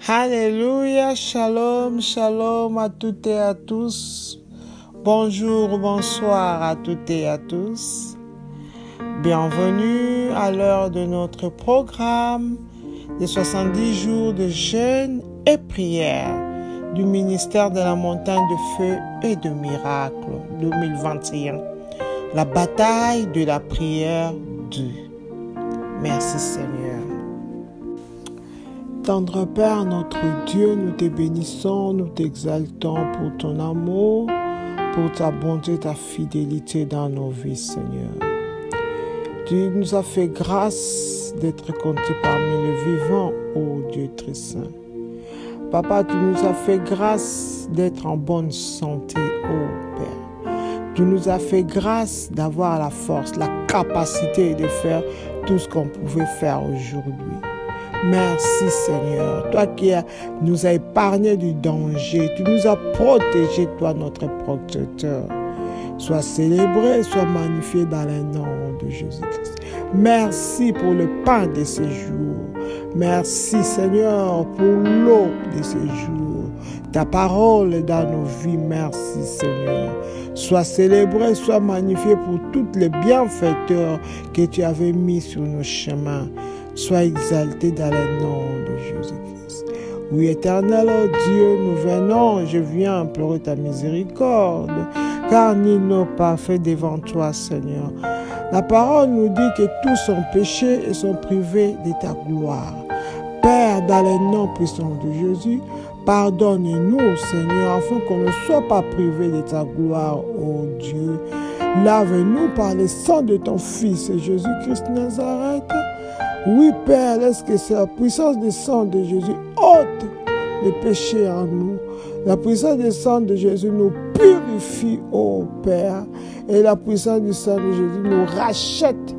Alléluia, shalom, shalom à toutes et à tous. Bonjour, bonsoir à toutes et à tous. Bienvenue à l'heure de notre programme des 70 jours de jeûne et prière du ministère de la montagne de feu et de miracles 2021. La bataille de la prière 2. Merci Seigneur. Tendre Père, notre Dieu, nous te bénissons, nous t'exaltons pour ton amour, pour ta bonté, ta fidélité dans nos vies, Seigneur. Tu nous as fait grâce d'être comptés parmi les vivants, ô Dieu très saint. Papa, tu nous as fait grâce d'être en bonne santé, ô Père. Tu nous as fait grâce d'avoir la force, la capacité de faire tout ce qu'on pouvait faire aujourd'hui. Merci Seigneur, toi qui nous as épargné du danger, tu nous as protégés, toi notre protecteur. Sois célébré, sois magnifié dans le nom de Jésus-Christ. Merci pour le pain de ces jours. Merci Seigneur pour l'eau de ces jours. Ta parole dans nos vies, merci Seigneur. Sois célébré, sois magnifié pour tous les bienfaiteurs que tu avais mis sur nos chemins. Sois exalté dans le nom de Jésus-Christ. Oui, éternel Dieu, nous venons, je viens implorer ta miséricorde, car nul n'est parfait devant toi, Seigneur. La parole nous dit que tous sont péchés et sont privés de ta gloire. Père, dans le nom puissant de Jésus, pardonne-nous, Seigneur, afin qu'on ne soit pas privé de ta gloire, ô Dieu. Lave-nous par le sang de ton Fils, Jésus-Christ Nazareth. Oui, Père, laisse que c'est la puissance du sang de Jésus ôte les péchés en nous. La puissance du sang de Jésus nous purifie, ô Père. Et la puissance du sang de Jésus nous rachète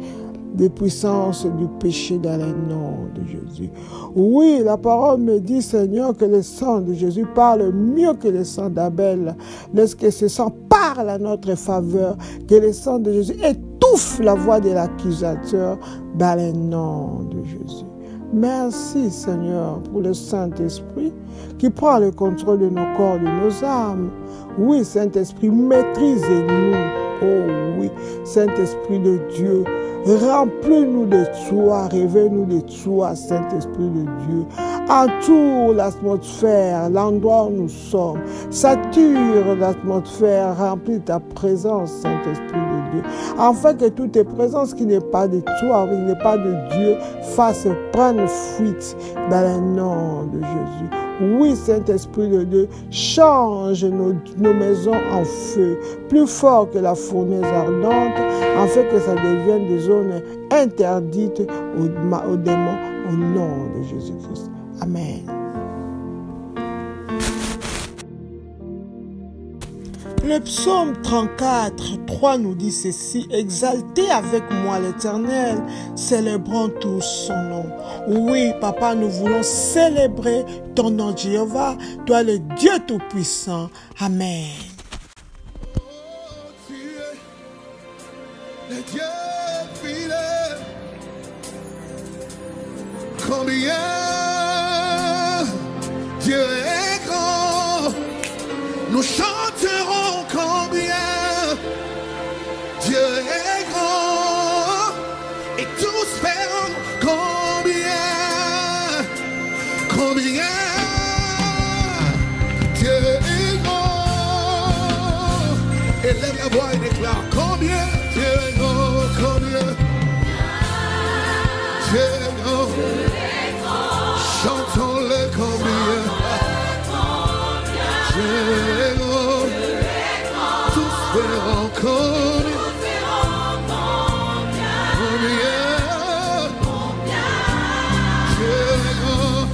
des puissances du péché dans le nom de Jésus. Oui, la parole me dit, Seigneur, que le sang de Jésus parle mieux que le sang d'Abel. Laisse que ce sang parle à notre faveur, que le sang de Jésus étouffe la voix de l'accusateur dans le nom de Jésus. Merci, Seigneur, pour le Saint-Esprit qui prend le contrôle de nos corps, de nos âmes. Oui, Saint-Esprit, maîtrise-nous. Oh oui, Saint-Esprit de Dieu, remplis-nous de toi, réveille-nous de toi, Saint-Esprit de Dieu. Entoure l'atmosphère, l'endroit où nous sommes. Sature l'atmosphère, remplis ta présence, Saint-Esprit de Dieu. Afin que toute présence qui n'est pas de toi, qui n'est pas de Dieu, fasse prendre fuite dans le nom de Jésus. Oui, Saint-Esprit de Dieu, change nos maisons en feu, plus fort que la fournaise ardente, afin que ça devienne des zones interdites aux démons, au nom de Jésus-Christ. Amen. Le psaume 34, 3 nous dit ceci: exaltez avec moi l'Éternel, célébrons tous son nom. Oui, Papa, nous voulons célébrer ton nom, Jéhovah, toi le Dieu Tout-Puissant. Amen. Le Dieu fidèle, combien Dieu est grand, nous chanterons combien Dieu est grand, et tous verront combien Dieu est grand. Élève la voix et déclare combien Dieu est grand, combien Dieu est grand. Chantons-le combien Dieu est grand. Tous verront combien Dieu est grand.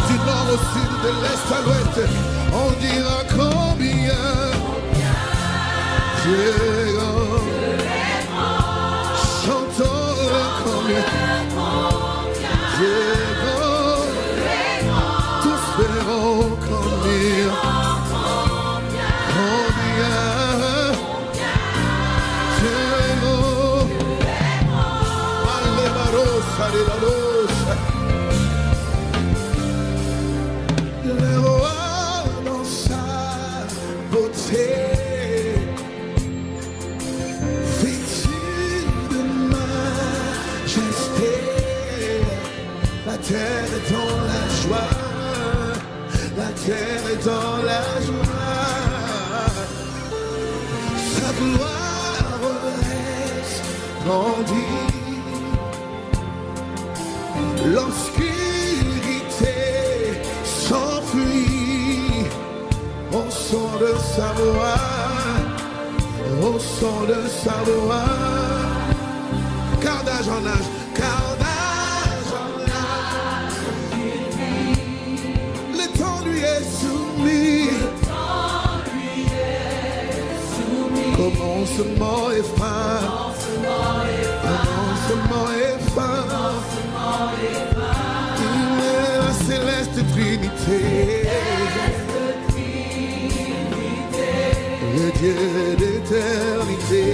Du nord au sud, de l'est à l'ouest, on dira combien Dieu est grand. Chantons-le combien Dieu est grand. Tous verront combien Dieu est grand. Allez, Baros, allez, Baros. terre est dans la joie. La terre est dans la joie. Sa gloire resplendit. L'obscurité s'enfuit au son de sa voix. Au son de sa voix. Car d'âge en âge, car d'âge en âge, le temps lui est soumis. Commencement et fin. Commencement et fin. Il est la céleste Trinité. Le Dieu d'éternité.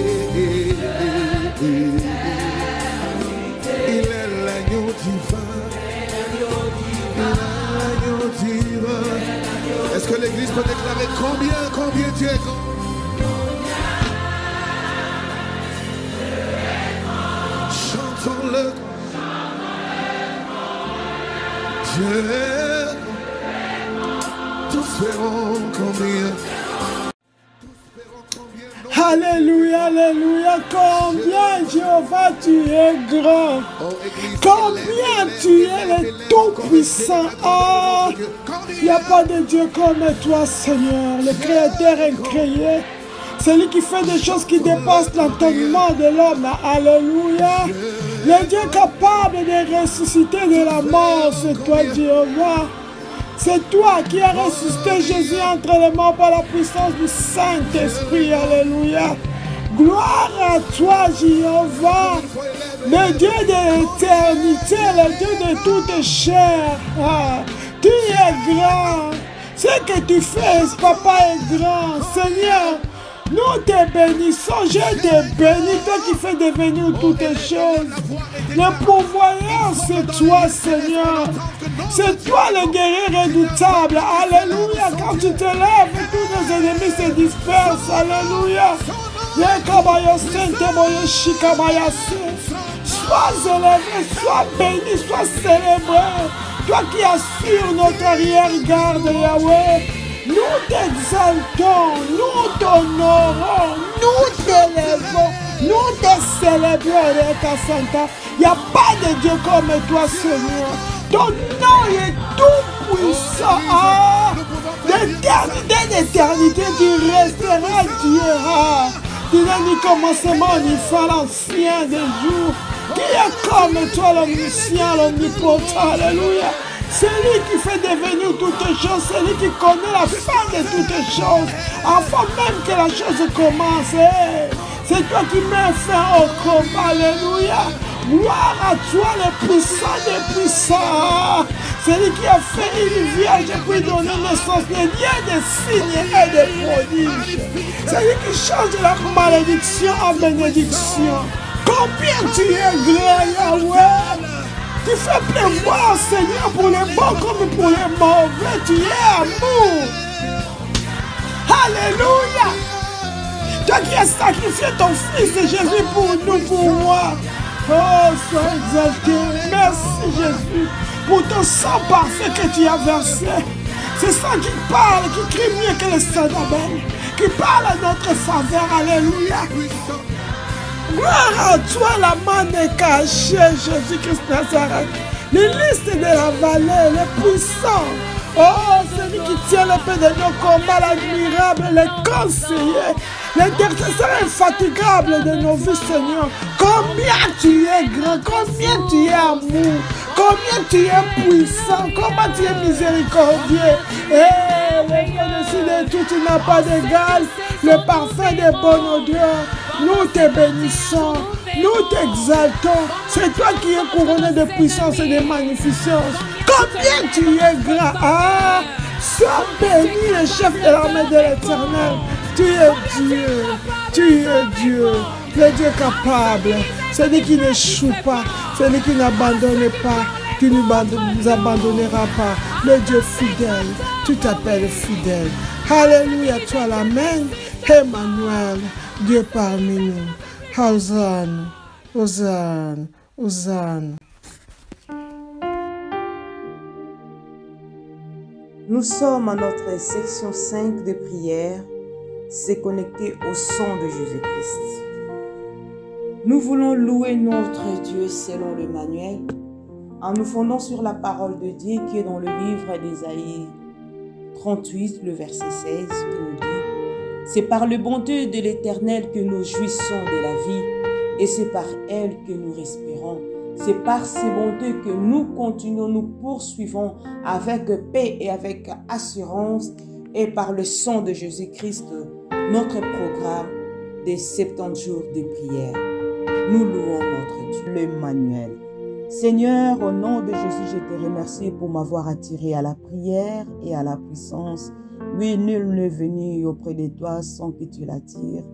Il est l'agneau divin. L'agneau divin. Est-ce que l'Église peut déclarer combien Dieu est grand? Chantons-le. Dieu, tous verront combien. Alléluia, alléluia, combien Jéhovah tu es grand, combien tu es le Tout-Puissant. Ah, il n'y a pas de Dieu comme toi, Seigneur, le Créateur incréé, celui qui fait des choses qui dépassent l'entendement de l'homme. Alléluia, le Dieu capable de ressusciter de la mort, c'est toi, Jéhovah. C'est toi qui as ressuscité Jésus entre les morts par la puissance du Saint-Esprit. Alléluia. Gloire à toi, Jéhovah, le Dieu de l'éternité, le Dieu de toute chair. Ah, tu es grand. Ce que tu fais, papa, est grand. Seigneur, nous te bénissons. Je te bénis, toi qui fais devenir toutes choses. Le pourvoyeur, c'est toi, Seigneur. C'est toi le guerrier redoutable. Alléluia. Quand tu te lèves, tous nos ennemis se dispersent. Alléluia. Sois élevé, sois béni, sois célébré. Toi qui assures notre arrière-garde, Yahweh. Nous t'exaltons, nous t'honorons, nous t'élevons, nous te célébrons, il n'y a pas de Dieu comme toi, Seigneur. Ton nom est tout puissant. Ah, d'éternité d'éternité, tu resteras Dieu. Ah, tu n'as ni commencement ni fin, l'ancien des jours. Qui est comme toi, l'omniscient, l'omnipotent. Alléluia. C'est lui qui fait devenir toutes choses, c'est lui qui connaît la fin de toutes choses, avant même que la chose commence. C'est toi qui mets fin au combat. Alléluia. Gloire à toi, le puissant des puissants. C'est lui qui a fait une vierge et puis donné naissance, le Dieu des signes et des prodiges. C'est lui qui change la malédiction en bénédiction. Combien tu es grand, Yahweh. Tu fais pleuvoir, Seigneur, pour les bons comme pour les mauvais. Tu es amour. Alléluia. Toi qui as sacrifié ton fils Jésus pour nous, pour moi. Oh, sois exalté. Merci, Jésus, pour ton sang parfait que tu as versé. C'est ça qui parle, qui crie mieux que le sang d'Abel, qui parle à notre faveur. Alléluia. Gloire à toi, la main est cachée, Jésus-Christ Nazareth. L'illustre de la vallée, le puissant. Oh, celui qui tient l'épée de nos combats, l'admirable, le conseiller, l'intercesseur infatigable de nos vies, Seigneur. Combien tu es grand, combien tu es amour, combien tu es puissant, combien tu es miséricordieux. Eh, le au-dessus de tout, tu n'as pas d'égal, le parfait des bonnes odeurs. Nous te bénissons, nous t'exaltons. C'est toi qui es couronné de puissance et de magnificence. Combien tu es grand. Ah, sois béni le chef de l'armée de l'Éternel. Tu es Dieu, le Dieu capable, celui qui n'échoue pas, celui qui n'abandonne pas, qui ne nous abandonnera pas, le Dieu fidèle, tu t'appelles fidèle. Alléluia, toi l'Amen, Emmanuel, Dieu parmi nous. Hosanna, Hosanna, Hosanna. Nous sommes à notre section 5 de prière, c'est connecté au sang de Jésus-Christ. Nous voulons louer notre Dieu selon le manuel, en nous fondant sur la parole de Dieu qui est dans le livre d'Ésaïe 38, le verset 16, qui nous dit « C'est par le bonté de l'Éternel que nous jouissons de la vie, et c'est par elle que nous respirons. C'est par ces bontés que nous continuons, nous poursuivons avec paix et avec assurance, et par le sang de Jésus-Christ, notre programme des 70 jours de prière. Nous louons notre Dieu. » Le manuel. Seigneur, au nom de Jésus, je te remercie pour m'avoir attiré à la prière et à la puissance. Oui, nul n'est venu auprès de toi sans que tu l'attires.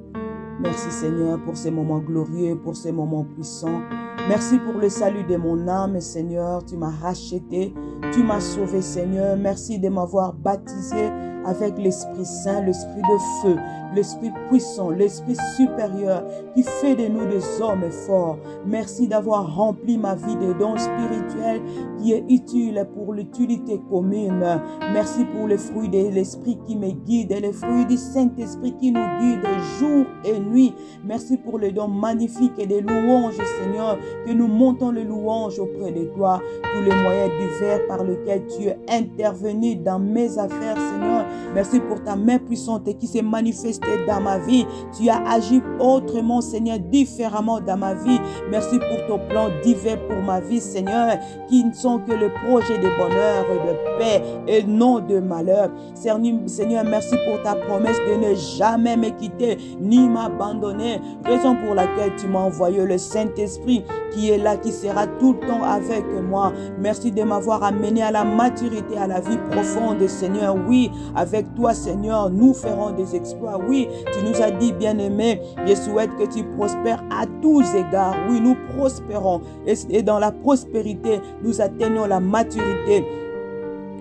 Merci Seigneur pour ces moments glorieux, pour ces moments puissants. Merci pour le salut de mon âme, Seigneur. Tu m'as racheté, tu m'as sauvé, Seigneur. Merci de m'avoir baptisé avec l'Esprit Saint, l'Esprit de feu, l'Esprit puissant, l'Esprit supérieur qui fait de nous des hommes forts. Merci d'avoir rempli ma vie de dons spirituels qui est utile pour l'utilité commune. Merci pour les fruits de l'Esprit qui me guide et les fruits du Saint-Esprit qui nous guide jour et nuit. Merci pour les dons magnifiques et des louanges, Seigneur, que nous montons les louanges auprès de toi. Tous les moyens divers par lesquels tu es intervenu dans mes affaires, Seigneur. Merci pour ta main puissante qui s'est manifestée dans ma vie. Tu as agi autrement, Seigneur, différemment dans ma vie. Merci pour ton plan divin pour ma vie, Seigneur, qui ne sont que le projet de bonheur et de paix et non de malheur. Seigneur, merci pour ta promesse de ne jamais me quitter ni m'abandonner. Raison pour laquelle tu m'as envoyé le Saint-Esprit qui est là, qui sera tout le temps avec moi. Merci de m'avoir amené à la maturité, à la vie profonde, Seigneur. Oui, avec toi, Seigneur, nous ferons des exploits. Oui, tu nous as dit, bien-aimé, je souhaite que tu prospères à tous égards. Oui, nous prospérons. Et dans la prospérité, nous atteignons la maturité.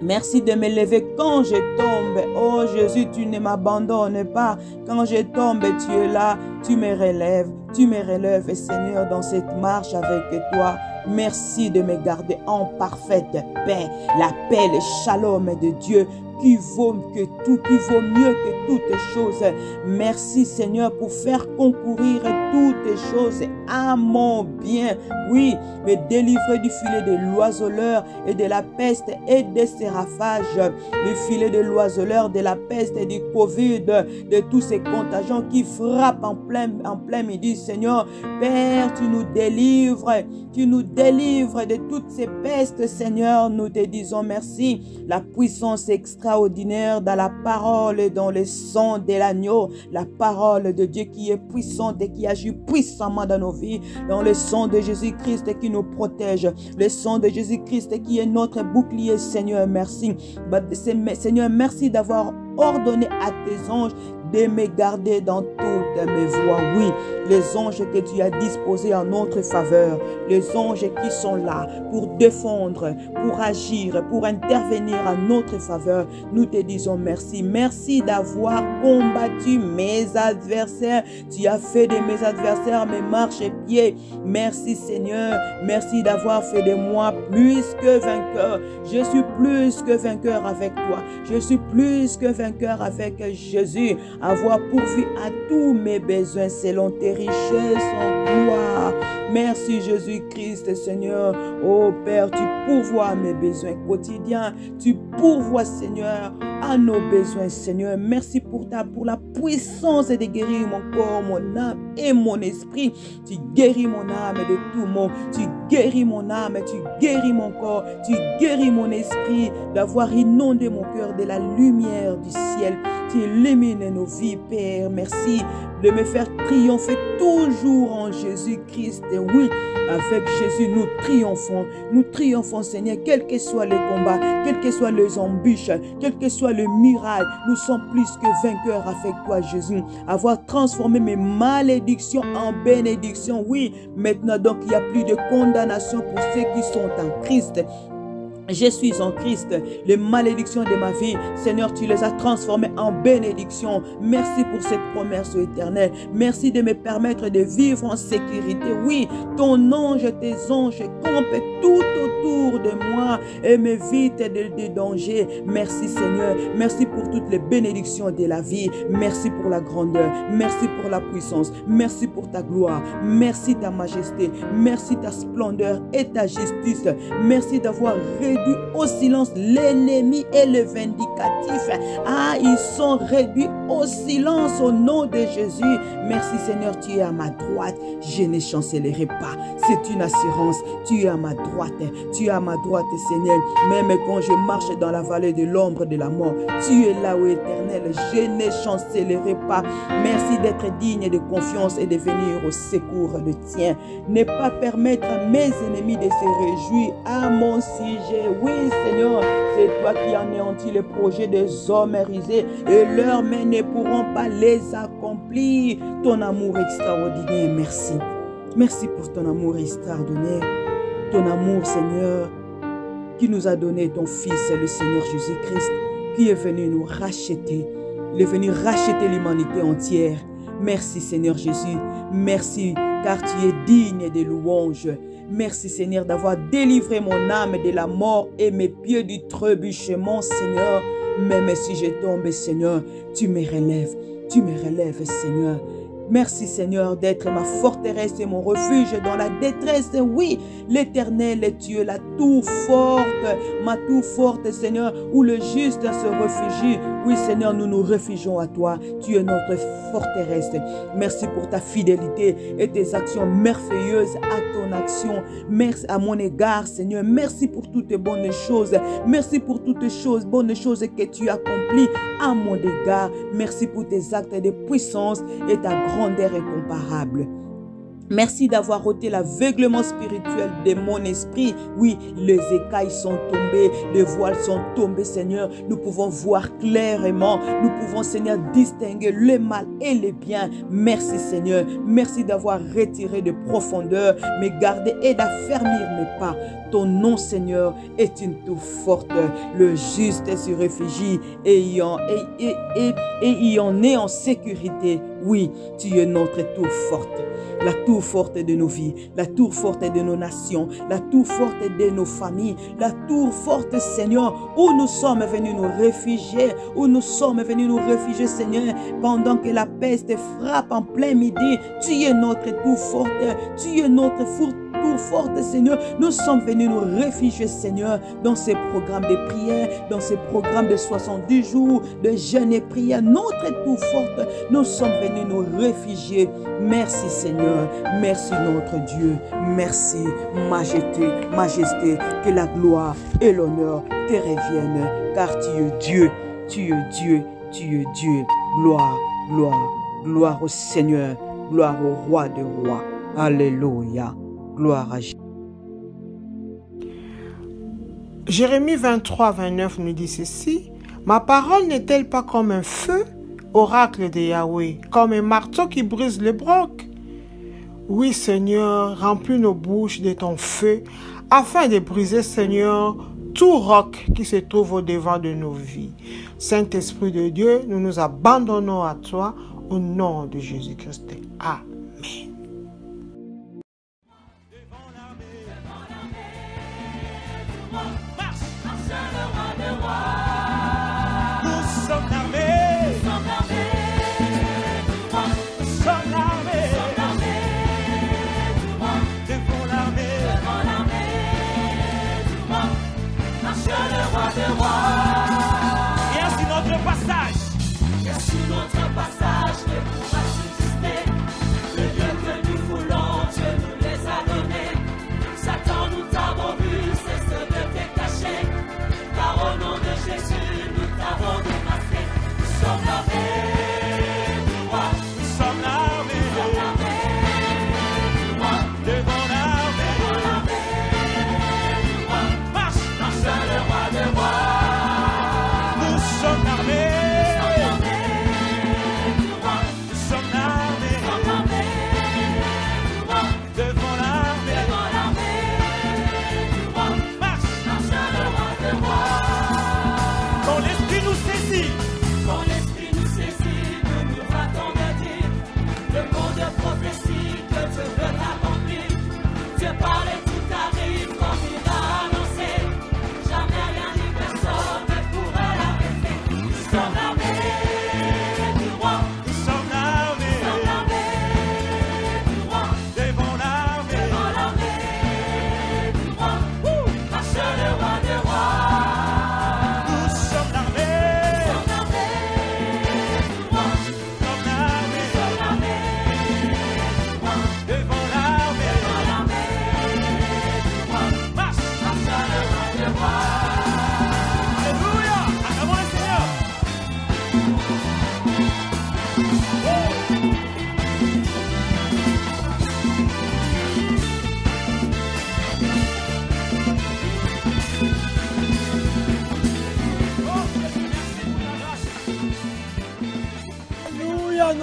Merci de me lever quand je tombe. Oh Jésus, tu ne m'abandonnes pas. Quand je tombe, tu es là. Tu me relèves. Tu me relèves, Seigneur, dans cette marche avec toi. Merci de me garder en parfaite paix. La paix, le shalom de Dieu qui vaut mieux que toutes choses. Merci Seigneur pour faire concourir toutes choses à mon bien. Oui, me délivrer du filet de l'oiseleur et de la peste et de ses ravages. Le filet de l'oiseleur, de la peste et du Covid, de tous ces contagions qui frappent en plein midi. Seigneur, Père, tu nous délivres de toutes ces pestes. Seigneur, nous te disons merci. La puissance extraordinaire dans la parole et dans le sang de l'agneau. La parole de Dieu qui est puissante et qui agit puissamment dans nos vies. Dans le sang de Jésus-Christ qui nous protège. Le sang de Jésus-Christ qui est notre bouclier. Seigneur, merci. Seigneur, merci d'avoir ordonné à tes anges de me garder dans toutes mes voies. Oui, les anges que tu as disposés en notre faveur, les anges qui sont là pour défendre, pour agir, pour intervenir en notre faveur, nous te disons merci. Merci d'avoir combattu mes adversaires. Tu as fait de mes adversaires mes marchepieds. Merci Seigneur. Merci d'avoir fait de moi plus que vainqueur. Je suis plus que vainqueur avec toi. Je suis plus que vainqueur avec Jésus. Avoir pourvu à tous mes besoins selon tes richesses en gloire. Merci Jésus-Christ, Seigneur. Oh Père, tu pourvois à mes besoins quotidiens. Tu pourvois, Seigneur, à nos besoins, Seigneur. Merci pour la puissance de guérir mon corps, mon âme et mon esprit. Tu guéris mon âme de tout mot. Tu guéris mon âme, tu guéris mon corps, tu guéris mon esprit, d'avoir inondé mon cœur de la lumière du ciel. Tu illumines nos vies, Père. Merci de me faire triompher toujours en Jésus-Christ. Et oui, avec Jésus, nous triomphons, Seigneur, quels que soient les combats, quelles que soient les embûches, quel que soit le miracle, nous sommes plus que vainqueurs avec toi, Jésus. Avoir transformé mes malédictions en bénédictions. Oui, maintenant donc, il n'y a plus de condamnation pour ceux qui sont en Christ. Je suis en Christ. Les malédictions de ma vie, Seigneur, tu les as transformées en bénédictions. Merci pour cette promesse éternelle. Merci de me permettre de vivre en sécurité. Oui, ton ange, tes anges campent tout autour de moi et m'évitent des dangers. Merci Seigneur. Merci pour toutes les bénédictions de la vie. Merci pour la grandeur. Merci pour la puissance. Merci pour ta gloire. Merci ta majesté. Merci ta splendeur et ta justice. Merci d'avoir réduit au silence l'ennemi et le vindicatif. Ah, ils sont réduits au silence au nom de Jésus. Merci Seigneur, tu es à ma droite. Je ne chancellerai pas. C'est une assurance. Tu es à ma droite. Tu es à ma droite, Seigneur. Même quand je marche dans la vallée de l'ombre de la mort, tu es là, ô Éternel. Je ne chancellerai pas. Merci d'être digne de confiance et de venir au secours de tien. Ne pas permettre à mes ennemis de se réjouir à mon sujet. Oui, Seigneur, c'est toi qui anéantis les projets des hommes rusés et leurs mains ne pourront pas les accomplir. Ton amour extraordinaire, merci. Merci pour ton amour extraordinaire. Ton amour, Seigneur, qui nous a donné ton Fils, le Seigneur Jésus-Christ, qui est venu nous racheter. Il est venu racheter l'humanité entière. Merci, Seigneur Jésus. Merci, car tu es digne des louanges. Merci Seigneur d'avoir délivré mon âme de la mort et mes pieds du trébuchement, Seigneur. Même si je tombe, Seigneur, tu me relèves. Tu me relèves, Seigneur. Merci Seigneur d'être ma forteresse et mon refuge dans la détresse. Oui, l'Éternel est Dieu, la tour forte, ma tour forte Seigneur, où le juste se réfugie. Oui Seigneur, nous nous réfugions à toi. Tu es notre forteresse. Merci pour ta fidélité et tes actions merveilleuses à ton action. Merci à mon égard Seigneur. Merci pour toutes les bonnes choses. Merci pour toutes les choses, bonnes choses que tu accomplis à mon égard. Merci pour tes actes de puissance et ta grandeur incomparable. Merci d'avoir ôté l'aveuglement spirituel de mon esprit. Oui, les écailles sont tombées, les voiles sont tombées, Seigneur. Nous pouvons voir clairement. Nous pouvons, Seigneur, distinguer le mal et le bien. Merci, Seigneur. Merci d'avoir retiré de profondeur, me garder et d'affermir mes pas. Ton nom, Seigneur, est une tour forte. Le juste se réfugie et y en est en sécurité. Oui, tu es notre tour forte. La tour forte de nos vies, la tour forte de nos nations, la tour forte de nos familles, la tour forte, Seigneur, où nous sommes venus nous réfugier, Seigneur, pendant que la peste frappe en plein midi. Tu es notre tour forte, tu es notre tour forte, Seigneur. Nous sommes venus nous réfugier, Seigneur, dans ces programmes de prière, dans ces programmes de 70 jours de jeûne et prière. Notre tour forte, nous sommes venus nous réfugier. Merci, Seigneur. Merci, notre Dieu. Merci, majesté, que la gloire et l'honneur te reviennent, car tu es Dieu, tu es Dieu, tu es Dieu. Gloire, gloire, gloire au Seigneur, gloire au roi des rois. Alléluia. Gloire à Jésus. Jérémie 23, 29 nous dit ceci. Ma parole n'est-elle pas comme un feu, oracle de Yahweh, comme un marteau qui brise le broc? Oui, Seigneur, remplis nos bouches de ton feu, afin de briser, Seigneur, tout roc qui se trouve au devant de nos vies. Saint-Esprit de Dieu, nous nous abandonnons à toi au nom de Jésus-Christ. Amen. Satan nous t'a vu, c'est ce de tes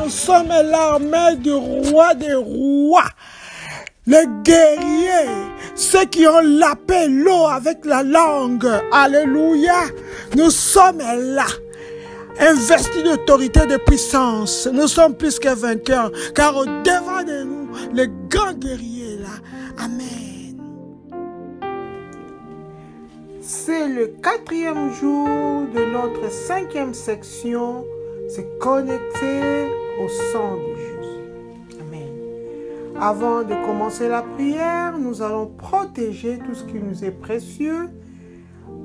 nous sommes l'armée du roi des rois. Les guerriers, ceux qui ont lapé l'eau avec la langue. Alléluia. Nous sommes là. Investis d'autorité et de puissance. Nous sommes plus que vainqueurs. Car au devant de nous, les grands guerriers là. Amen. C'est le 4e jour de notre 5e section. C'est connecté au sang de Jésus. Avant de commencer la prière, nous allons protéger tout ce qui nous est précieux,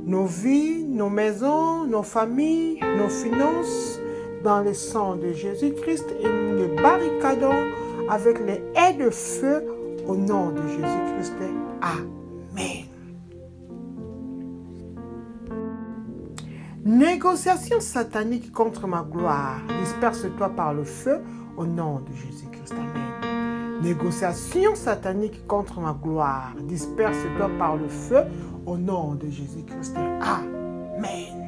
nos vies, nos maisons, nos familles, nos finances, dans le sang de Jésus-Christ et nous les barricadons avec les haies de feu au nom de Jésus-Christ. Amen. Négociation satanique contre ma gloire, disperse-toi par le feu au nom de Jésus-Christ. Amen. Négociation satanique contre ma gloire, disperse-toi par le feu au nom de Jésus-Christ. Amen.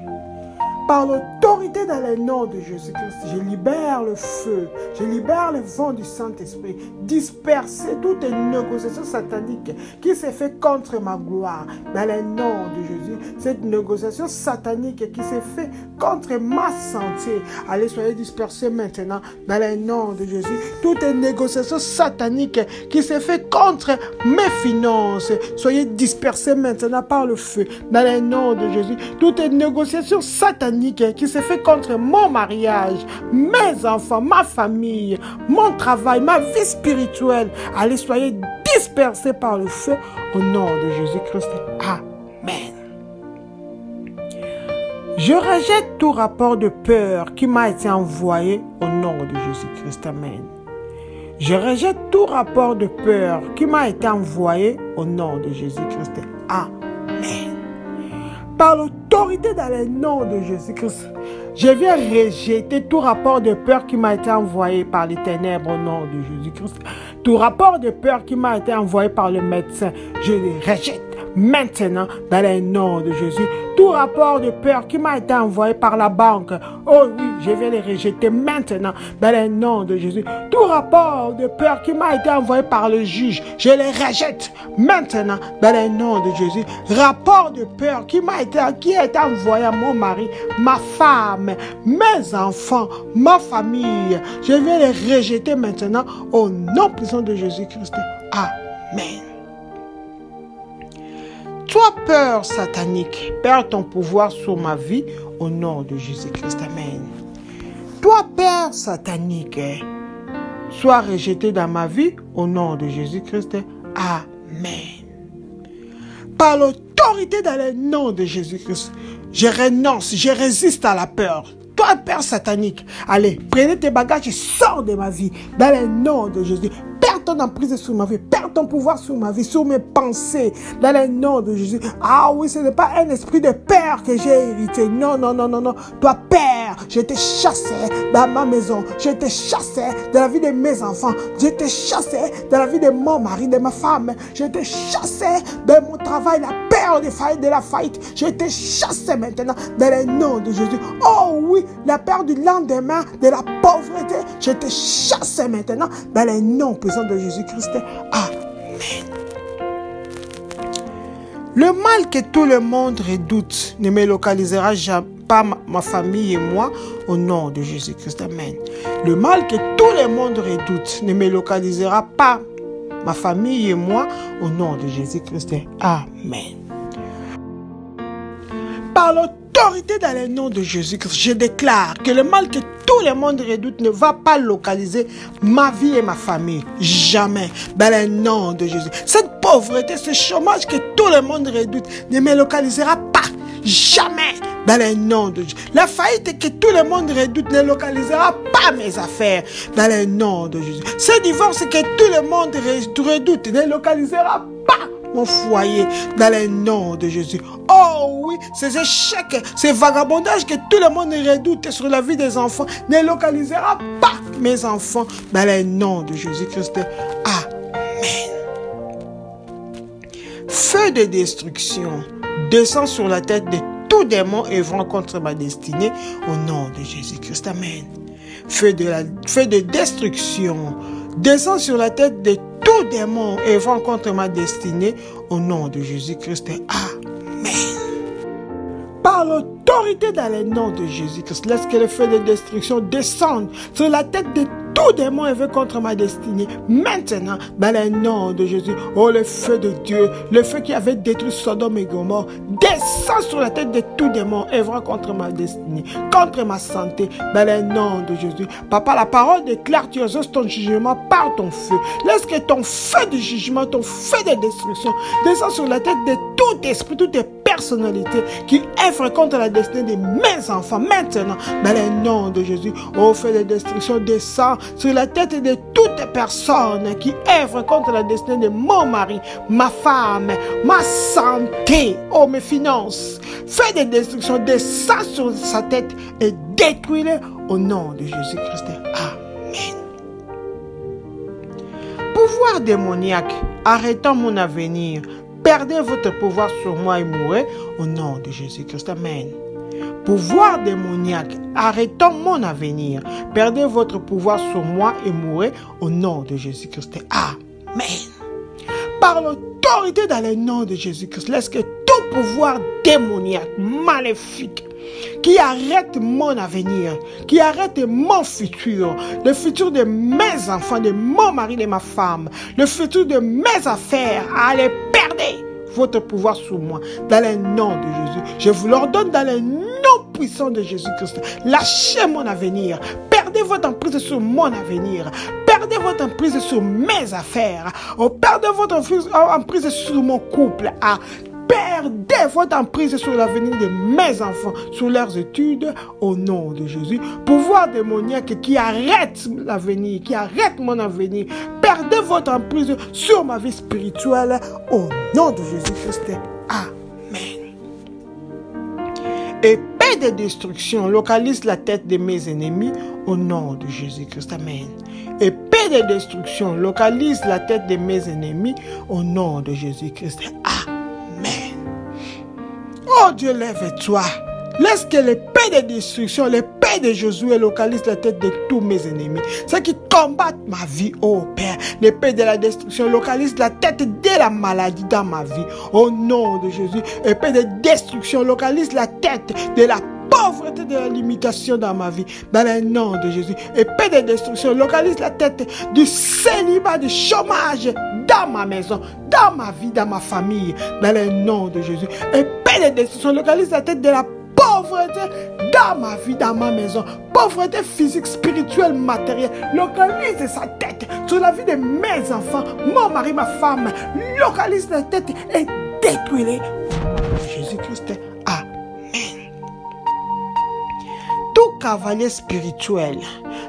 Par l'autorité dans le nom de Jésus-Christ, je libère le feu, je libère le vent du Saint-Esprit, disperser toute négociation satanique qui s'est faite contre ma gloire. Dans le nom de Jésus, cette négociation satanique qui s'est faite contre ma santé, allez, soyez dispersés maintenant. Dans le nom de Jésus, toute négociation satanique qui s'est faite contre mes finances, soyez dispersés maintenant par le feu. Dans le nom de Jésus, toute négociation satanique qui s'est fait contre mon mariage, mes enfants, ma famille, mon travail, ma vie spirituelle. Allez, soyez dispersés par le feu au nom de Jésus-Christ. Amen. Je rejette tout rapport de peur qui m'a été envoyé au nom de Jésus-Christ. Amen. Je rejette tout rapport de peur qui m'a été envoyé au nom de Jésus-Christ. Amen. Par l'autorité dans le nom de Jésus-Christ, je viens rejeter tout rapport de peur qui m'a été envoyé par les ténèbres au nom de Jésus-Christ. Tout rapport de peur qui m'a été envoyé par le médecin, je les rejette maintenant dans le nom de Jésus. Tout rapport de peur qui m'a été envoyé par la banque, oh oui, je vais les rejeter maintenant dans le nom de Jésus. Tout rapport de peur qui m'a été envoyé par le juge, je les rejette maintenant dans le nom de Jésus. Rapport de peur qui a été envoyé à mon mari, ma femme, mes enfants, ma famille, je vais les rejeter maintenant au nom puissant de Jésus-Christ. Amen. Toi, peur satanique, perds ton pouvoir sur ma vie au nom de Jésus-Christ. Amen. Toi, peur satanique, sois rejeté dans ma vie au nom de Jésus-Christ. Amen. Par l'autorité dans le nom de Jésus-Christ, je renonce, je résiste à la peur. Toi, peur satanique, allez, prenez tes bagages et sors de ma vie dans le nom de Jésus. Perds ton emprise sur ma vie, perds ton pouvoir sur ma vie, sur mes pensées, dans le nom de Jésus. Ah oui, ce n'est pas un esprit de peur que j'ai hérité. Non, non, non, non, non. Toi, père, je t'ai chassé dans ma maison, je t'ai chassé dans la vie de mes enfants, je t'ai chassé dans la vie de mon mari, de ma femme, je t'ai chassé dans mon travail, la peur de la faillite, je t'ai chassé maintenant dans le nom de Jésus. Oh oui, la peur du lendemain, de la pauvreté, je t'ai chassé maintenant dans le nom puissant de Jésus-Christ. Amen. Le mal que tout le monde redoute ne me localisera jamais pas ma famille et moi au nom de Jésus-Christ. Amen. Le mal que tout le monde redoute ne me localisera pas ma famille et moi au nom de Jésus-Christ. Amen. Par l'autorité dans le nom de Jésus-Christ, je déclare que le mal que tout le monde redoute ne va pas localiser ma vie et ma famille. Jamais. Dans le nom de Jésus. Cette pauvreté, ce chômage que tout le monde redoute ne me localisera pas. Jamais. Dans le nom de Jésus. La faillite que tout le monde redoute ne localisera pas mes affaires. Dans le nom de Jésus. Ce divorce que tout le monde redoute ne localisera pas mon foyer dans le nom de Jésus. Oh oui, ces échecs, ces vagabondages que tout le monde redoute sur la vie des enfants ne localisera pas mes enfants dans le nom de Jésus-Christ. Amen. Feu de destruction descend sur la tête de tout démon œuvrant contre ma destinée au nom de Jésus-Christ. Amen. feu de destruction, descend sur la tête de tout démon œuvrant contre ma destinée, au nom de Jésus-Christ. Amen. Par l'autorité dans le nom de Jésus-Christ, laisse que le feu de destruction descende sur la tête de tout démon œuvrant contre ma destinée. Maintenant, dans le nom de Jésus, oh le feu de Dieu, le feu qui avait détruit Sodome et Gomorrhe, descend sur la tête de tout démon œuvrant contre ma destinée, contre ma santé, dans le nom de Jésus. Papa, la parole déclare, tu exauces ton jugement par ton feu. Laisse que ton feu de jugement, ton feu de destruction descend sur la tête de tout esprit, toutes les personnalités qui œuvrent contre la destinée de mes enfants. Maintenant, dans le nom de Jésus, oh feu de destruction descend sur la tête de toutes personnes qui œuvrent contre la destinée de mon mari, ma femme, ma santé, oh mes finances. Feu de destruction descend sur sa tête et détruis-le au nom de Jésus-Christ. Amen. Pouvoir démoniaque, arrêtant mon avenir, perdez votre pouvoir sur moi et mourrez au nom de Jésus-Christ. Amen. Pouvoir démoniaque, arrêtant mon avenir, perdez votre pouvoir sur moi et mourrez au nom de Jésus-Christ. Amen. Par l'autorité dans le nom de Jésus-Christ, laisse que tout pouvoir démoniaque, maléfique, qui arrête mon avenir, qui arrête mon futur, le futur de mes enfants, de mon mari, de ma femme, le futur de mes affaires, allez, perdez votre pouvoir sur moi, dans le nom de Jésus. Je vous l'ordonne dans le nom puissant de Jésus-Christ. Lâchez mon avenir. Perdez votre emprise sur mon avenir. Perdez votre emprise sur mes affaires. Perdez votre emprise sur mon couple. Perdez votre emprise sur l'avenir de mes enfants, sur leurs études, au nom de Jésus. Pouvoir démoniaque qui arrête l'avenir, qui arrête mon avenir. Perdez votre emprise sur ma vie spirituelle, au nom de Jésus-Christ. Amen. Épée de destruction localise la tête de mes ennemis, au nom de Jésus-Christ. Amen. Épée de destruction localise la tête de mes ennemis, au nom de Jésus-Christ. Amen. Oh Dieu, lève-toi. Laisse que l'épée de destruction, l'épée de Josué localise la tête de tous mes ennemis. Ceux qui combattent ma vie, oh Père. L'épée de la destruction localise la tête de la maladie dans ma vie. Au nom de Jésus, épée de destruction localise la tête de la pauvreté, de la limitation dans ma vie. Dans le nom de Jésus, épée de destruction localise la tête du célibat, du chômage dans ma maison, dans ma vie, dans ma famille. Dans le nom de Jésus, épée de destruction localise la tête de la pauvreté dans ma vie, dans ma maison. Pauvreté physique, spirituelle, matérielle. Localise sa tête sur la vie de mes enfants, mon mari, ma femme. Localise la tête et détruis-les. Jésus-Christ. Amen. Tout cavalier spirituel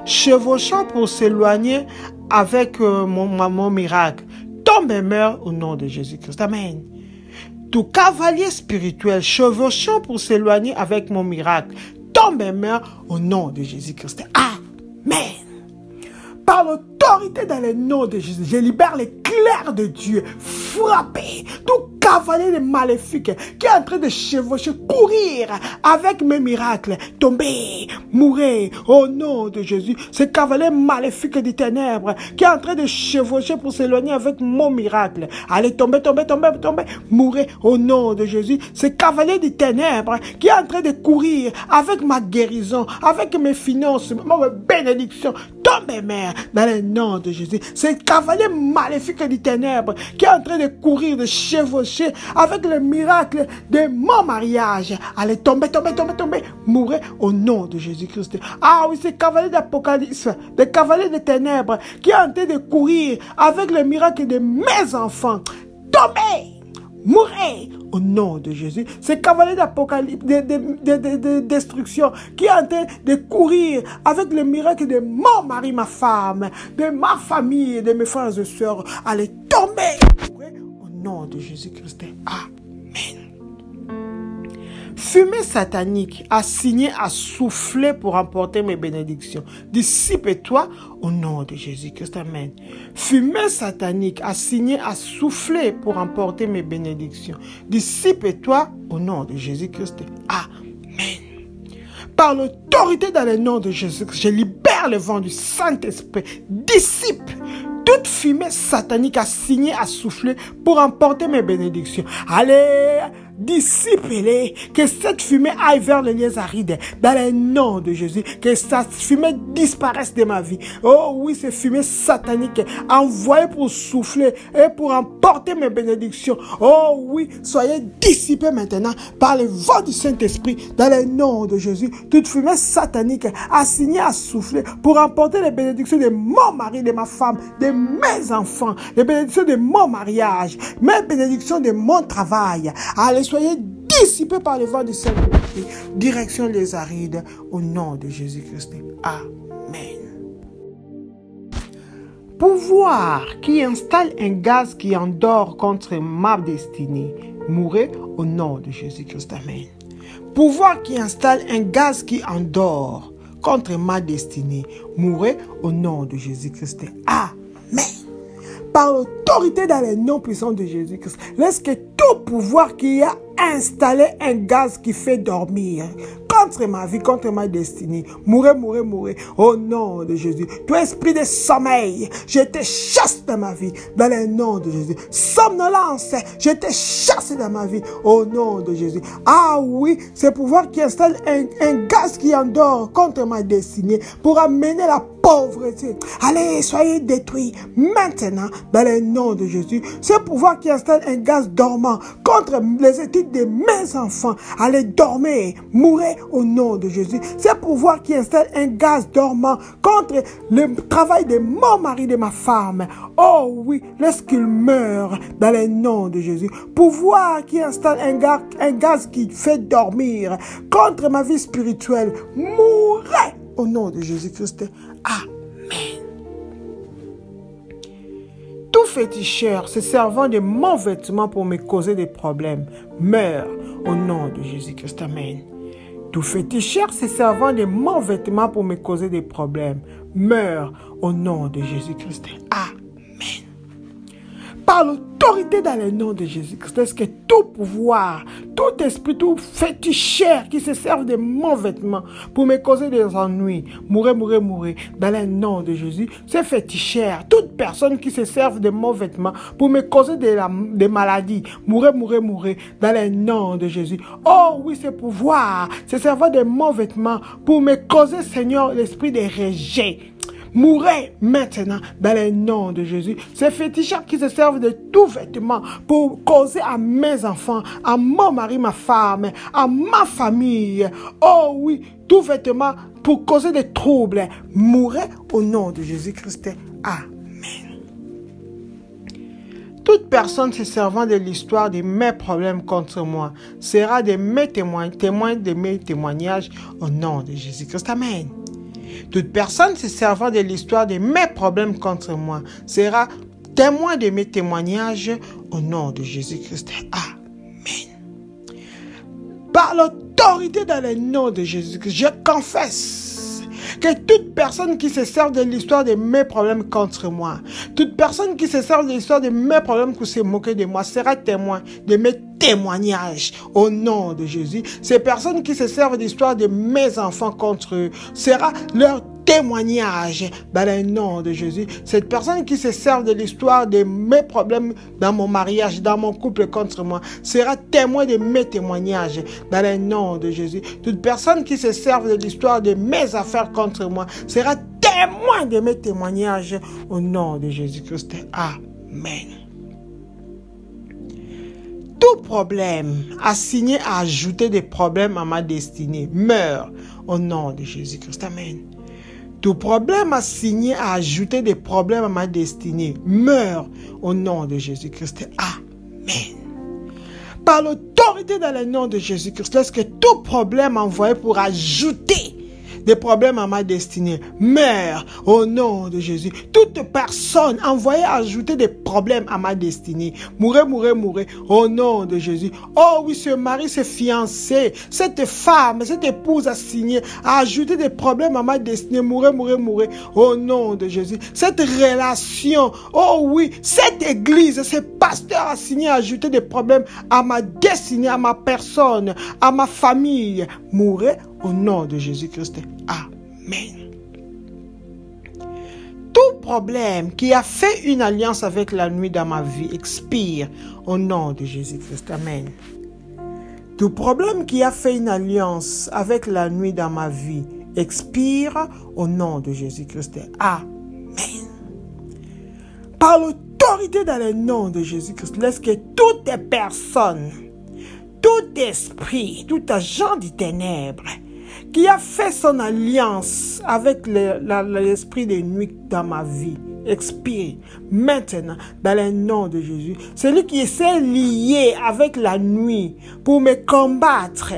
chevauchant pour s'éloigner avec mon miracle tombe et meurt au nom de Jésus-Christ. Amen. Tout cavalier spirituel chevauchant pour s'éloigner avec mon miracle tombe et meurt au nom de Jésus-Christ. Amen. Par l'autorité dans le nom de Jésus, je libère l'éclair de Dieu. Frappez tout cavalier maléfique qui est en train de chevaucher, courir avec mes miracles. Tomber, mourir au nom de Jésus. Ce cavalier maléfique des ténèbres qui est en train de chevaucher pour s'éloigner avec mon miracle. Allez, tomber, tomber, tomber, tomber, mourir au nom de Jésus. Ce cavalier des ténèbres qui est en train de courir avec ma guérison, avec mes finances, ma bénédiction. Tomber, mère, dans le nom de Jésus. Ce cavalier maléfique des ténèbres qui est en train de courir, de chevaucher avec le miracle de mon mariage. Allez, tomber, tomber, tomber, tomber, mourir au nom de Jésus-Christ. Ah oui, ce cavalier d'Apocalypse, le cavalier des ténèbres qui est en train de courir avec le miracle de mes enfants. Tomber! Mourez au nom de Jésus. Ce cavalier d'apocalypse, de destruction qui est en train de courir avec le miracle de mon mari, ma femme, de ma famille, de mes frères et sœurs, allez tomber au nom de Jésus-Christ. Amen. Fumée satanique assignée à souffler pour emporter mes bénédictions. Dissipe-toi au nom de Jésus-Christ. Amen. Fumée satanique assignée à souffler pour emporter mes bénédictions. Dissipe-toi au nom de Jésus-Christ. Amen. Par l'autorité dans le nom de Jésus, je libère le vent du Saint-Esprit. Dissipe toute fumée satanique assignée à souffler pour emporter mes bénédictions. Allez, dissipe-les, que cette fumée aille vers les lieux arides, dans le nom de Jésus, que cette fumée disparaisse de ma vie. Oh oui, ces fumées sataniques envoyées pour souffler et pour emporter mes bénédictions. Oh oui, soyez dissipés maintenant par le vent du Saint-Esprit, dans le nom de Jésus. Toute fumée satanique assignée à souffler pour emporter les bénédictions de mon mari, de ma femme, de mes enfants, les bénédictions de mon mariage, mes bénédictions de mon travail. Allez, soyez dissipés par le vent du Saint-Esprit. Direction les arides, au nom de Jésus-Christ. Amen. Pouvoir qui installe un gaz qui endort contre ma destinée, mourrez au nom de Jésus-Christ. Amen. Pouvoir qui installe un gaz qui endort contre ma destinée, mourrez au nom de Jésus-Christ. Amen. Par l'autorité dans le nom puissant de Jésus-Christ, laisse que tout pouvoir qui a installé un gaz qui fait dormir contre ma vie, contre ma destinée, mourrez, mourrez, mourrez, au nom de Jésus. Tout esprit de sommeil, je te chasse dans ma vie, dans le nom de Jésus. Somnolence, je te chasse dans ma vie, au nom de Jésus. Ah oui, ce pouvoir qui installe un gaz qui endort contre ma destinée pour amener la pauvreté. Allez, soyez détruits maintenant dans le nom de Jésus. Ce pouvoir qui installe un gaz dormant contre les études de mes enfants. Allez, dormez, mourrez au nom de Jésus. Ce pouvoir qui installe un gaz dormant contre le travail de mon mari, de ma femme. Oh oui, laisse qu'il meure dans le nom de Jésus. Pouvoir qui installe un gaz qui fait dormir contre ma vie spirituelle. Mourrez au nom de Jésus-Christ. Amen. Tout féticheur se servant de mon vêtement pour me causer des problèmes meurt au nom de Jésus-Christ. Amen. Tout féticheur se servant de mon vêtement pour me causer des problèmes meurt au nom de Jésus-Christ. Amen. Par l'autorité dans le nom de Jésus-Christ, est-ce que tout pouvoir, tout esprit, tout féticheur qui se servent de mon vêtement pour me causer des ennuis, mourrez, mourrez, mourrez, dans le nom de Jésus, c'est féticheur, toute personne qui se serve de mon vêtement pour me causer des maladies, mourrez, mourrez, mourrez, dans le nom de Jésus. Oh oui, ce pouvoir se servant de mon vêtement pour me causer, Seigneur, l'esprit de rejet. Mourrez maintenant dans le nom de Jésus. Ces féticheurs qui se servent de tout vêtement pour causer à mes enfants, à mon mari, ma femme, à ma famille. Oh oui, tout vêtement pour causer des troubles. Mourrez au nom de Jésus-Christ. Amen. Toute personne se servant de l'histoire de mes problèmes contre moi sera de mes témoins de mes témoignages au nom de Jésus-Christ. Amen. Toute personne se servant de l'histoire de mes problèmes contre moi sera témoin de mes témoignages au nom de Jésus-Christ. Amen. Par l'autorité dans le nom de Jésus-Christ, je confesse que toute personne qui se sert de l'histoire de mes problèmes contre moi, toute personne qui se sert de l'histoire de mes problèmes pour se moquer de moi, sera témoin de mes témoignages au nom de Jésus. Ces personnes qui se servent de l'histoire de mes enfants contre eux, sera leur témoignage dans le nom de Jésus. Cette personne qui se sert de l'histoire de mes problèmes dans mon mariage, dans mon couple contre moi, sera témoin de mes témoignages dans le nom de Jésus. Toute personne qui se sert de l'histoire de mes affaires contre moi sera témoin de mes témoignages au nom de Jésus-Christ. Amen. Tout problème assigné à ajouter des problèmes à ma destinée meurt au nom de Jésus-Christ. Amen. Tout problème assigné à ajouter des problèmes à ma destinée meurt au nom de Jésus-Christ. Amen. Par l'autorité dans le nom de Jésus-Christ, laisse que tout problème envoyé pour ajouter des problèmes à ma destinée meurt au nom de Jésus. Toute personne envoyée à ajouter des problèmes à ma destinée, mourrez, mourrez, mourrez au nom de Jésus. Oh oui, ce mari, ce fiancé, cette femme, cette épouse assignée à ajouter des problèmes à ma destinée, mourrez, mourrez, mourrez au nom de Jésus. Cette relation, oh oui, cette église, ce pasteur a signé à ajouter des problèmes à ma destinée, à ma personne, à ma famille, mourrait au nom de Jésus-Christ. Amen. Tout problème qui a fait une alliance avec la nuit dans ma vie expire au nom de Jésus-Christ. Amen. Tout problème qui a fait une alliance avec la nuit dans ma vie expire au nom de Jésus-Christ. Amen. Par l'autorité dans le nom de Jésus-Christ, laisse que toutes les personnes, tout esprit, tout agent des ténèbres qui a fait son alliance avec l'esprit de nuit dans ma vie expire maintenant dans le nom de Jésus. Celui qui s'est lié avec la nuit pour me combattre,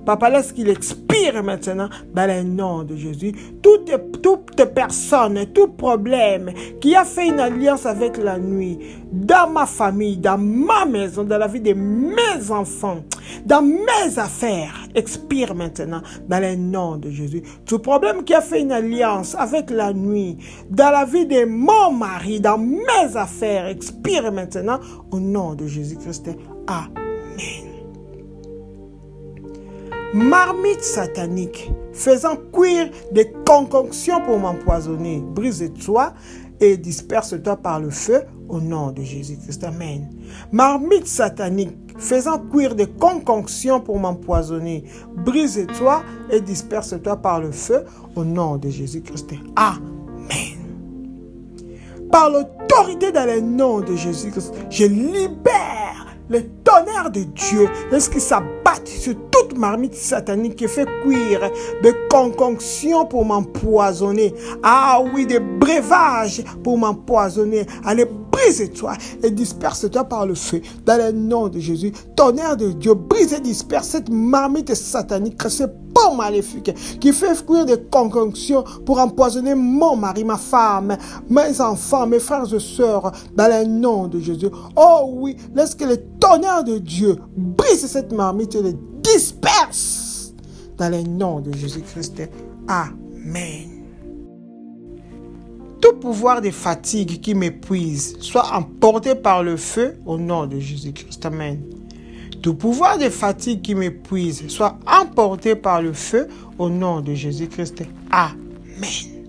Papa, laisse qu'il expire maintenant dans le nom de Jésus. Toute personne, tout problème qui a fait une alliance avec la nuit, dans ma famille, dans ma maison, dans la vie de mes enfants, dans mes affaires, expire maintenant dans le nom de Jésus. Tout problème qui a fait une alliance avec la nuit, dans la vie de mon mari, dans mes affaires, expire maintenant au nom de Jésus-Christ. Amen. Marmite satanique, faisant cuire des concoctions pour m'empoisonner, brise-toi et disperse-toi par le feu au nom de Jésus-Christ. Amen. Marmite satanique, faisant cuire des concoctions pour m'empoisonner, brise-toi et disperse-toi par le feu au nom de Jésus-Christ. Amen. Par l'autorité dans le nom de Jésus-Christ, je libère le tonnerre de Dieu, lorsqu'il s'abatte sur toute marmite satanique qui fait cuire des concoctions pour m'empoisonner. Ah oui, des breuvages pour m'empoisonner. Allez, brise-toi et disperse-toi par le feu. Dans le nom de Jésus, tonnerre de Dieu, brise et disperse cette marmite satanique, ce pot maléfique qui fait cuire des concoctions pour empoisonner mon mari, ma femme, mes enfants, mes frères et sœurs. Dans le nom de Jésus. Oh oui, laisse que le tonnerre de Dieu brise cette marmite et le disperse dans le nom de Jésus-Christ. Amen. Tout pouvoir de fatigue qui m'épuise soit emporté par le feu au nom de Jésus-Christ. Amen. Tout pouvoir de fatigue qui m'épuise soit emporté par le feu au nom de Jésus-Christ. Amen.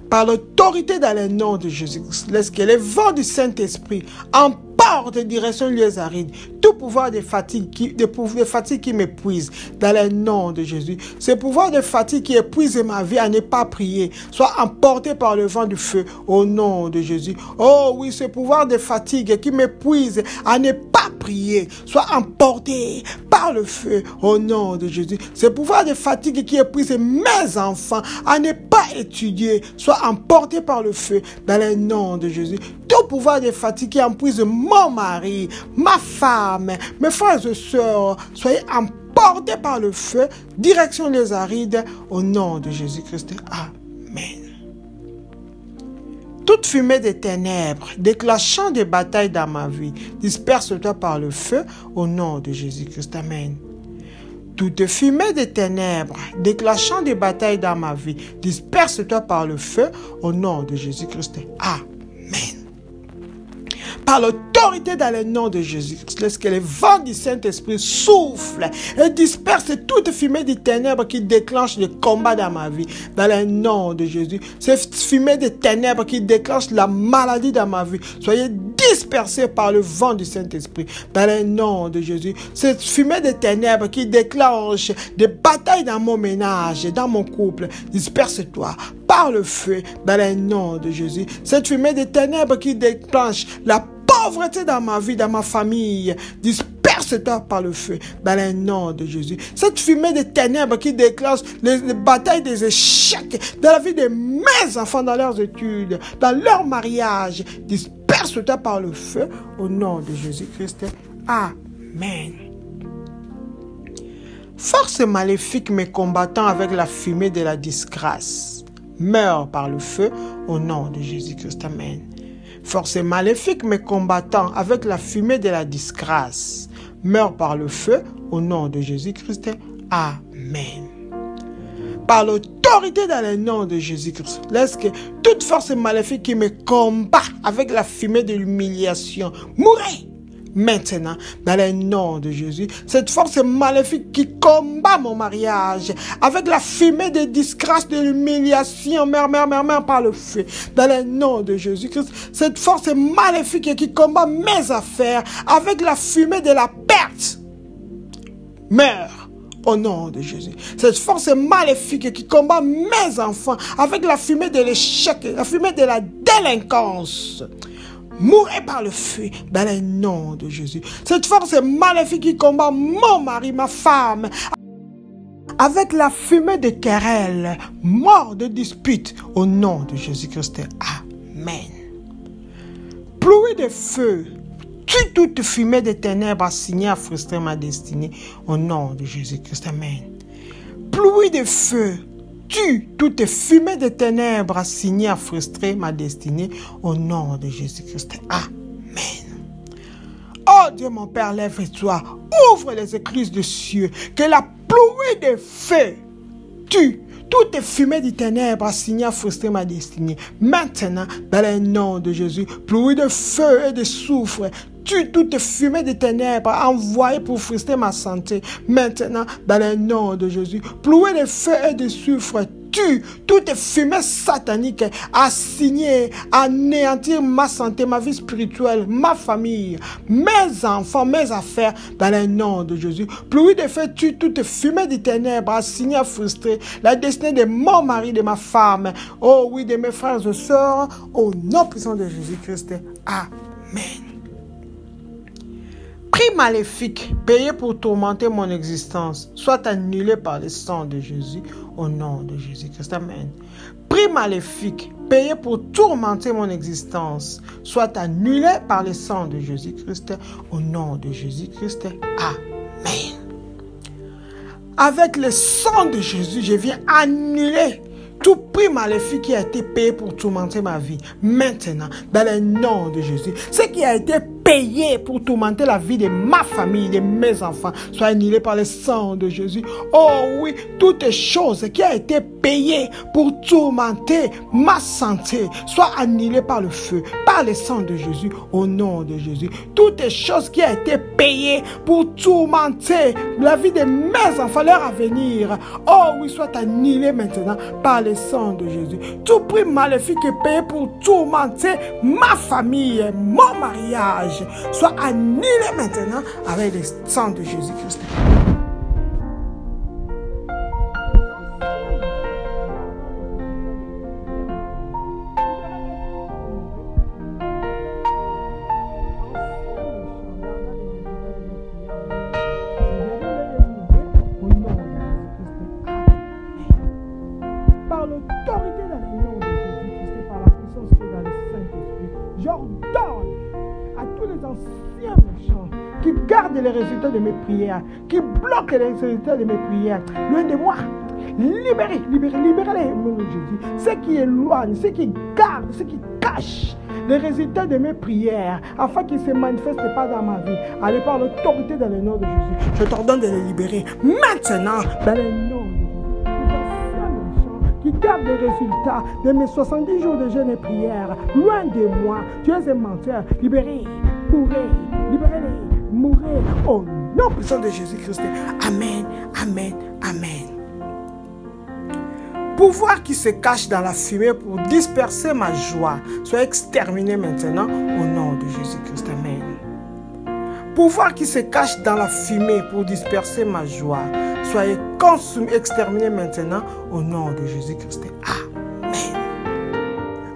Par l'autorité dans le nom de Jésus-Christ, laisse que les vents du Saint-Esprit emportent direction lieux arides. Tout pouvoir de fatigue qui m'épuise dans le nom de Jésus. Ce pouvoir de fatigue qui épuise ma vie à ne pas prier, soit emporté par le vent du feu au nom de Jésus. Oh oui, ce pouvoir de fatigue qui m'épuise à ne pas prier, soit emporté par le feu au nom de Jésus. Ce pouvoir de fatigue qui épuise mes enfants à ne pas étudier, soit emporté par le feu dans le nom de Jésus. Tout pouvoir de fatigue qui épuise mon mari, ma femme, mes frères et sœurs, soyez emportés par le feu, direction les arides, au nom de Jésus-Christ. Amen. Toute fumée des ténèbres, déclenchant des batailles dans ma vie, disperse-toi par le feu, au nom de Jésus-Christ. Amen. Toute fumée des ténèbres, déclenchant des batailles dans ma vie, disperse-toi par le feu, au nom de Jésus-Christ. Amen. Par l'autorité dans le nom de Jésus-Christ, laisse que les vents du Saint-Esprit soufflent et dispersent toute fumée des ténèbres qui déclenche le combat dans ma vie. Dans le nom de Jésus, cette fumée des ténèbres qui déclenche la maladie dans ma vie, soyez dispersés par le vent du Saint-Esprit. Dans le nom de Jésus, cette fumée des ténèbres qui déclenche des batailles dans mon ménage, dans mon couple, disperse-toi par le feu, dans le nom de Jésus. Cette fumée des ténèbres qui déclenche la pauvreté dans ma vie, dans ma famille, disperse-toi par le feu, dans le nom de Jésus. Cette fumée des ténèbres qui déclenche les batailles des échecs dans la vie de mes enfants, dans leurs études, dans leur mariage, disperse-toi par le feu, au nom de Jésus-Christ. Amen. Force maléfique me combattant avec la fumée de la disgrâce, meurs par le feu, au nom de Jésus-Christ. Amen. Force maléfique me combattant avec la fumée de la disgrâce, meurs par le feu, au nom de Jésus-Christ. Amen. par l'autorité dans le nom de Jésus-Christ. Laisse que toute force maléfique qui me combat avec la fumée de l'humiliation mourir maintenant dans le nom de Jésus. Cette force maléfique qui combat mon mariage avec la fumée de disgrâce, de l'humiliation, mère, par le feu dans le nom de Jésus-Christ. Cette force maléfique qui combat mes affaires avec la fumée de la perte meurt au nom de Jésus. Cette force maléfique qui combat mes enfants avec la fumée de l'échec, la fumée de la délinquance, mourrez par le feu dans le nom de Jésus. Cette force maléfique qui combat mon mari, ma femme, avec la fumée de querelles, mort de disputes, au nom de Jésus-Christ. Amen. Pluie de feu, tue toute fumée de ténèbres assignée à frustrer ma destinée, au nom de Jésus-Christ. Amen. Pluie de feu, tue toute fumée de ténèbres assignée à frustrer ma destinée au nom de Jésus-Christ. Amen. Oh Dieu mon Père, lève-toi, ouvre les écluses des cieux, que la pluie de feu tue toute fumée de ténèbres assignée à frustrer ma destinée. Maintenant, dans le nom de Jésus, pluie de feu et de soufre, tue toute fumée de ténèbres envoyée pour frustrer ma santé. Maintenant, dans le nom de Jésus, pluie de feu et de soufre, tue toute fumée satanique assignée à anéantir ma santé, ma vie spirituelle, ma famille, mes enfants, mes affaires, dans le nom de Jésus. Pluie de feu tue toute fumée de ténèbres assignée à frustrer la destinée de mon mari, de ma femme, oh oui, de mes frères et sœurs, au nom puissant de Jésus-Christ. Amen. Prix maléfique payé pour tourmenter mon existence soit annulé par le sang de Jésus au nom de Jésus-Christ. Amen. Prix maléfique payé pour tourmenter mon existence soit annulé par le sang de Jésus-Christ au nom de Jésus-Christ. Amen. Avec le sang de Jésus, je viens annuler tout prix maléfique qui a été payé pour tourmenter ma vie. Maintenant, dans le nom de Jésus, ce qui a été payé pour tourmenter la vie de ma famille, de mes enfants, soit annulé par le sang de Jésus. Oh oui, toutes choses qui a été payées pour tourmenter ma santé, soit annulées par le feu, par le sang de Jésus, au nom de Jésus. Toutes choses qui a été payées pour tourmenter la vie de mes enfants, leur avenir, oh oui, soit annulées maintenant par le sang de Jésus. Tout prix maléfique est payé pour tourmenter ma famille, mon mariage, soit annulé maintenant avec le sang de Jésus-Christ. Par l'autorité dans le nom de Jésus-Christ, par la puissance qui est dans le Saint-Esprit, j'ordonne à tous les anciens méchants qui gardent les résultats de mes prières, qui bloquent les résultats de mes prières, loin de moi, libérez-les, au nom de Jésus. Ceux qui éloignent, ceux qui gardent, ceux qui cachent les résultats de mes prières, afin qu'ils ne se manifestent pas dans ma vie. Allez, par l'autorité dans le nom de Jésus, je t'ordonne de les libérer maintenant dans le nom de Jésus. Qui garde les résultats de mes 70 jours de jeûne et prière, loin de moi. Tu es un menteur. Libérez, mourrez, libérez-les, mourrez. Au nom puissant de Jésus-Christ. Amen, amen, amen. Pouvoir qui se cache dans la fumée pour disperser ma joie, soit exterminé maintenant au nom de Jésus-Christ. Amen. Pouvoir qui se cache dans la fumée pour disperser ma joie, soyez consumés, exterminés maintenant au nom de Jésus-Christ. Amen.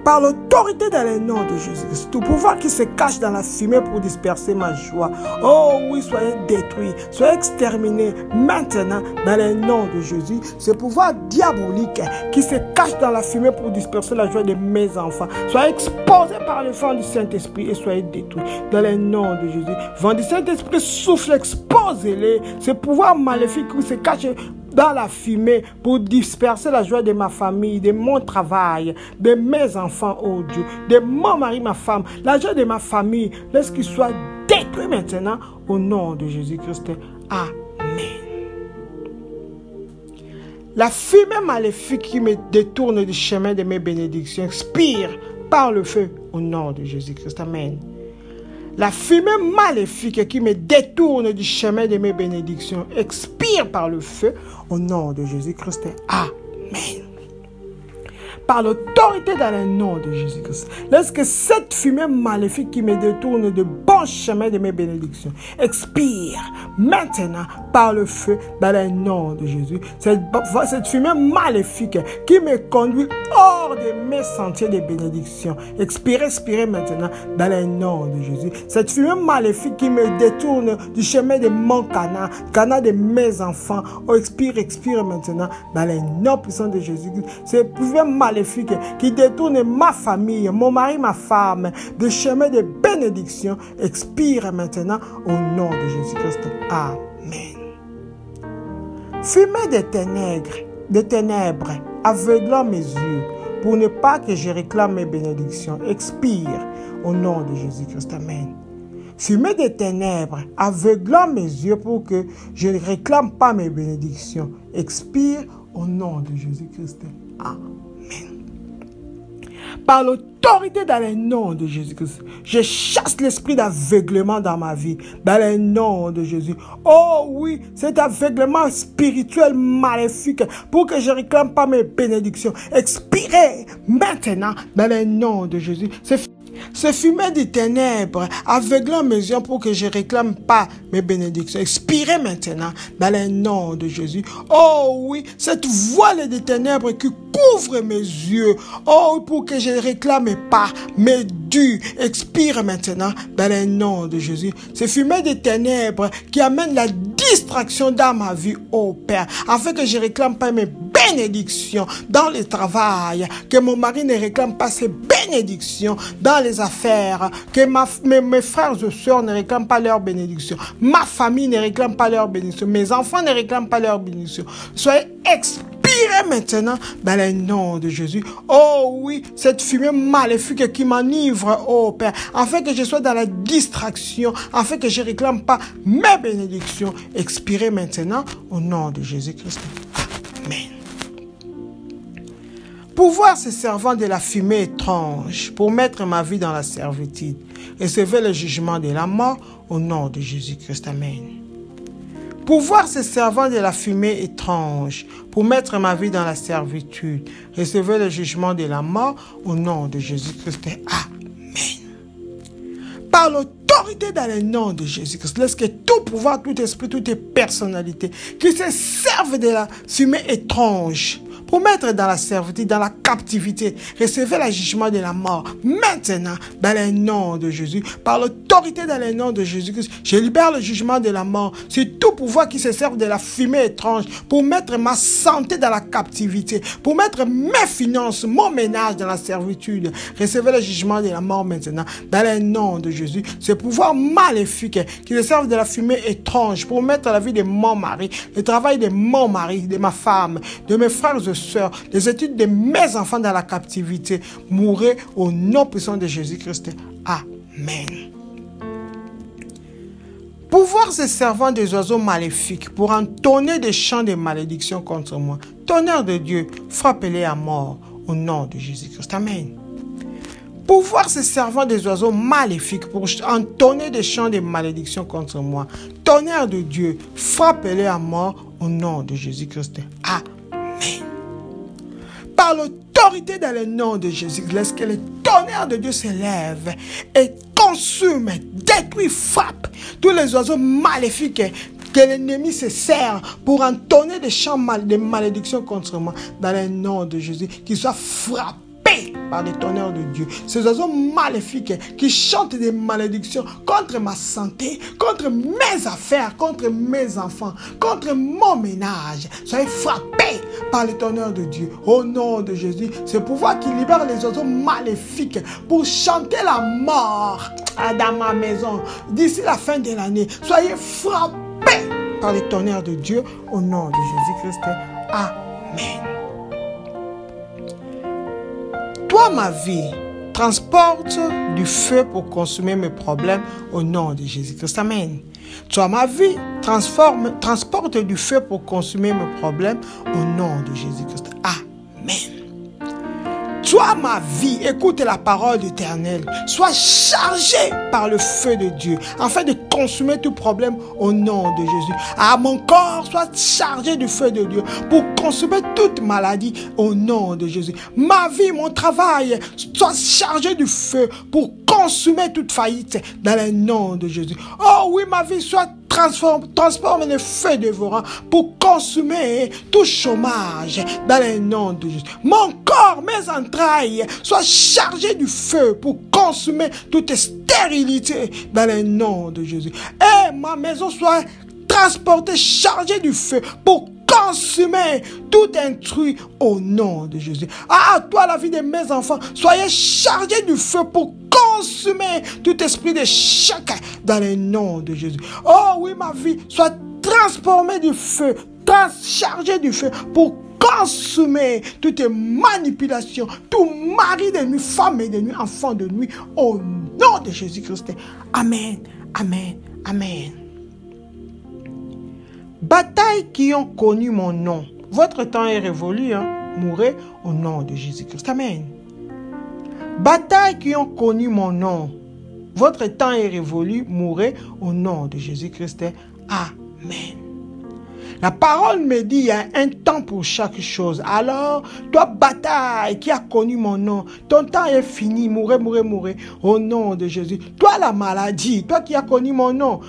Par l'autorité dans le nom de Jésus-Christ, tout pouvoir qui se cache dans la fumée pour disperser ma joie, oh oui, soyez détruits, soyez exterminés maintenant dans le nom de Jésus. Ce pouvoir diabolique qui se cache dans la fumée pour disperser la joie de mes enfants, soyez exposés par le feu du Saint-Esprit et soyez détruits dans le nom de Jésus. Vent du Saint-Esprit souffle, exposez-les. Ce pouvoir maléfique qui se cache dans la fumée pour disperser la joie de ma famille, de mon travail, de mes enfants, oh Dieu, de mon mari, ma femme, la joie de ma famille, laisse qu'il soit détruit maintenant au nom de Jésus-Christ. Amen. La fumée maléfique qui me détourne du chemin de mes bénédictions, expire par le feu au nom de Jésus-Christ. Amen. La fumée maléfique qui me détourne du chemin de mes bénédictions, expire par le feu au nom de Jésus-Christ. Amen. Par l'autorité dans le nom de Jésus-Christ. Lorsque cette fumée maléfique qui me détourne de bon chemin de mes bénédictions expire maintenant par le feu dans le nom de Jésus. Cette fumée maléfique qui me conduit hors de mes sentiers de bénédiction expire maintenant dans le nom de Jésus. Cette fumée maléfique qui me détourne du chemin de mon Cana de mes enfants, expire maintenant dans le nom puissant de Jésus-Christ. Cette fumée maléfique qui détourne ma famille, mon mari, ma femme, de chemin de bénédiction, expire maintenant au nom de Jésus-Christ. Amen. Fumée des ténèbres, aveuglant mes yeux, pour ne pas que je réclame mes bénédictions, expire au nom de Jésus-Christ. Amen. Fumée des ténèbres, aveuglant mes yeux pour que je ne réclame pas mes bénédictions, expire au nom de Jésus-Christ. Amen. Par l'autorité dans le nom de Jésus-Christ, je chasse l'esprit d'aveuglement dans ma vie, dans le nom de Jésus. Oh oui, cet aveuglement spirituel maléfique pour que je ne réclame pas mes bénédictions, expirez maintenant dans le nom de Jésus. Ce fumée des ténèbres, aveuglant mes yeux pour que je ne réclame pas mes bénédictions. Expirez maintenant dans le nom de Jésus. Oh oui, cette voile des ténèbres qui couvre mes yeux. Oh, pour que je ne réclame pas mes dus. Expire maintenant dans le nom de Jésus. Ce fumée des ténèbres qui amène la distraction dans ma vie, oh Père, afin que je ne réclame pas mes bénédictions dans le travail, que mon mari ne réclame pas ses bénédictions dans les affaires, que mes frères et sœurs ne réclament pas leur bénédiction, ma famille ne réclame pas leur bénédiction, mes enfants ne réclament pas leur bénédiction. Soyez expirés maintenant dans le nom de Jésus. Oh oui, cette fumée maléfique qui m'enivre, oh Père, afin que je sois dans la distraction, afin que je ne réclame pas mes bénédictions, expirez maintenant au nom de Jésus-Christ. Amen. Pouvoir se servant de la fumée étrange pour mettre ma vie dans la servitude, recevez le jugement de la mort au nom de Jésus-Christ. Amen. Pouvoir se servant de la fumée étrange pour mettre ma vie dans la servitude, recevez le jugement de la mort au nom de Jésus-Christ. Amen. Par l'autorité dans le nom de Jésus-Christ, lorsque tout pouvoir, tout esprit, toute personnalité qui se servent de la fumée étrange pour mettre dans la servitude, dans la captivité, recevez le jugement de la mort maintenant dans le nom de Jésus. Par l'autorité dans le nom de Jésus-Christ, je libère le jugement de la mort sur tout pouvoir qui se serve de la fumée étrange pour mettre ma santé dans la captivité, pour mettre mes finances, mon ménage dans la servitude. Recevez le jugement de la mort maintenant dans le nom de Jésus. Ce pouvoir maléfique qui se servent de la fumée étrange pour mettre la vie de mon mari, le travail de mon mari, de ma femme, de mes frères et sœurs, les études de mes enfants dans la captivité, mourrez au nom puissant de Jésus-Christ. Amen. Pouvoir se servant des oiseaux maléfiques pour entonner des chants de malédiction contre moi. Tonnerre de Dieu, frappez-les à mort au nom de Jésus-Christ. Amen. Pouvoir se servant des oiseaux maléfiques pour entonner des chants de malédiction contre moi. Tonnerre de Dieu, frappez-les à mort au nom de Jésus-Christ. Amen. Par l'autorité dans le nom de Jésus, lorsque le tonnerre de Dieu s'élève et consume, détruit, frappe tous les oiseaux maléfiques que l'ennemi se sert pour entonner des chants de malédiction contre moi, dans le nom de Jésus, qu'ils soient frappés par le tonnerre de Dieu. Ces oiseaux maléfiques qui chantent des malédictions contre ma santé, contre mes affaires, contre mes enfants, contre mon ménage, soyez frappés par le tonnerre de Dieu. Au nom de Jésus, ce pouvoir qui libère les oiseaux maléfiques pour chanter la mort dans ma maison d'ici la fin de l'année. Soyez frappés par le tonnerre de Dieu au nom de Jésus-Christ. Amen. Toi, ma vie, transporte du feu pour consumer mes problèmes au nom de Jésus-Christ. Amen. Toi, ma vie, transporte du feu pour consumer mes problèmes au nom de Jésus-Christ. Amen. Toi, ma vie, écoute la parole d'Éternel. Sois chargé par le feu de Dieu, afin de consumer tout problème au nom de Jésus. Mon corps, sois chargé du feu de Dieu, pour consumer toute maladie au nom de Jésus. Ma vie, mon travail, sois chargé du feu, pour consumer toute faillite dans le nom de Jésus. Oh oui, ma vie, soit transforme le feu dévorant pour consumer tout chômage dans le nom de Jésus. Mon corps, mes entrailles, soient chargés du feu pour consumer toute stérilité dans le nom de Jésus. Et ma maison soit transportée, chargée du feu pour consumer tout intrus au nom de Jésus. Toi, la vie de mes enfants, soyez chargés du feu pour consumer tout esprit de chacun dans le nom de Jésus. Oh oui, ma vie, soit transformée du feu, chargée du feu pour consumer toute manipulation, tout mari de nuit, femme de nuit, enfant de nuit, au nom de Jésus-Christ. Amen, amen, amen. Batailles qui ont connu mon nom. Votre temps est révolu, mourrez au nom de Jésus-Christ. Amen. Batailles qui ont connu mon nom. Votre temps est révolu, mourrez au nom de Jésus-Christ. Amen. La parole me dit, il y a un temps pour chaque chose. Alors, toi, bataille qui a connu mon nom, ton temps est fini. Mourez, mourez, mourez. Au nom de Jésus. Toi, la maladie, toi qui as connu mon nom,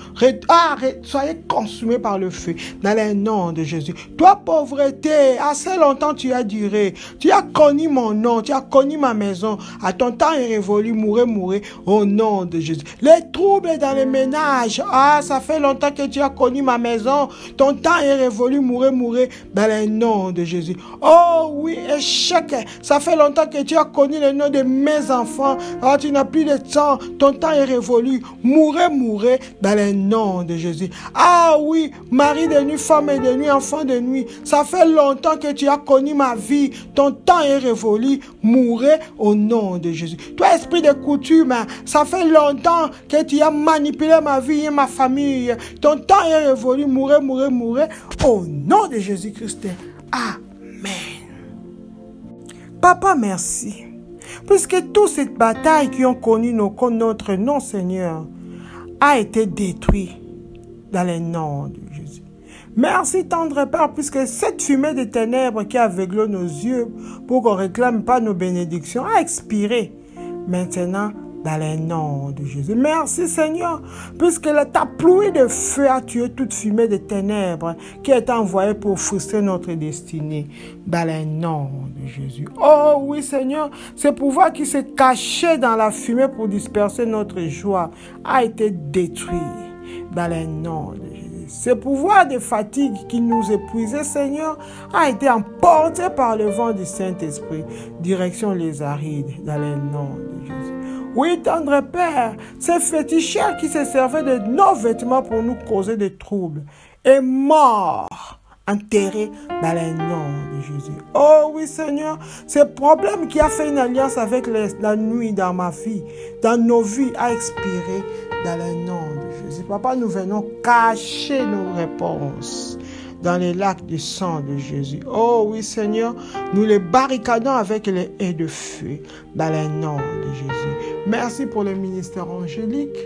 soyez consumé par le feu. Dans le nom de Jésus. Toi, pauvreté, assez longtemps tu as duré. Tu as connu mon nom, tu as connu ma maison. À ton temps est révolu. Mourez, mourez. Au nom de Jésus. Les troubles dans les ménages. Ça fait longtemps que tu as connu ma maison. Ton temps est révolu, mourez dans le nom de Jésus. Oh oui, échec. Ça fait longtemps que tu as connu le nom de mes enfants. Tu n'as plus de temps. Ton temps est révolu. Mourez dans le nom de Jésus. Oui, mari de nuit, femme de nuit, enfant de nuit. Ça fait longtemps que tu as connu ma vie. Ton temps est révolu. Mourez au nom de Jésus. Toi, esprit de coutume, ça fait longtemps que tu as manipulé ma vie et ma famille. Ton temps est révolu. Mourez. Au nom de Jésus-Christ. Amen. Papa, merci. Puisque toute cette bataille qui ont connu notre nom, Seigneur, a été détruite dans le nom de Jésus. Merci, tendre Père, puisque cette fumée des ténèbres qui aveugle nos yeux pour qu'on ne réclame pas nos bénédictions a expiré. Maintenant, dans le nom de Jésus. Merci Seigneur, puisque ta pluie de feu a tué toute fumée de ténèbres qui est envoyée pour frustrer notre destinée. Dans le nom de Jésus. Oh oui Seigneur, ce pouvoir qui se cachait dans la fumée pour disperser notre joie a été détruit. Dans le nom de Jésus. Ce pouvoir de fatigue qui nous épuisait, Seigneur, a été emporté par le vent du Saint-Esprit. Direction les arides, dans le nom de Jésus. Oui, tendre Père, ces féticheurs qui se servaient de nos vêtements pour nous causer des troubles est mort, enterré dans le nom de Jésus. Oh oui, Seigneur, ce problème qui a fait une alliance avec la nuit dans ma vie, dans nos vies, a expiré dans le nom de Jésus. Papa, nous venons cacher nos réponses dans les lacs du sang de Jésus. Oh oui, Seigneur, nous les barricadons avec les haies de feu dans le nom de Jésus. Merci pour le ministère angélique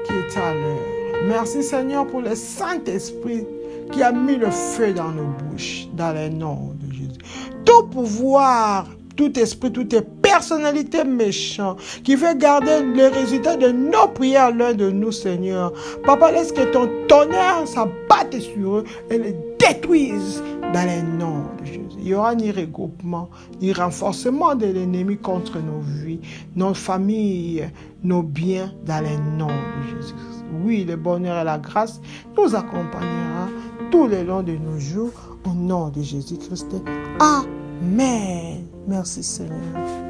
qui est à l'heure. Merci, Seigneur, pour le Saint-Esprit qui a mis le feu dans nos bouches dans le nom de Jésus. Tout pouvoir, tout esprit, toute personnalité méchante qui veut garder les résultats de nos prières l'un de nous, Seigneur. Papa, laisse que ton tonnerre s'abatte sur eux et les détruise dans le nom de Jésus. Il n'y aura ni regroupement, ni renforcement de l'ennemi contre nos vies, nos familles, nos biens dans le nom de Jésus. Oui, le bonheur et la grâce nous accompagnera tout le long de nos jours au nom de Jésus-Christ. Amen. Merci Seigneur.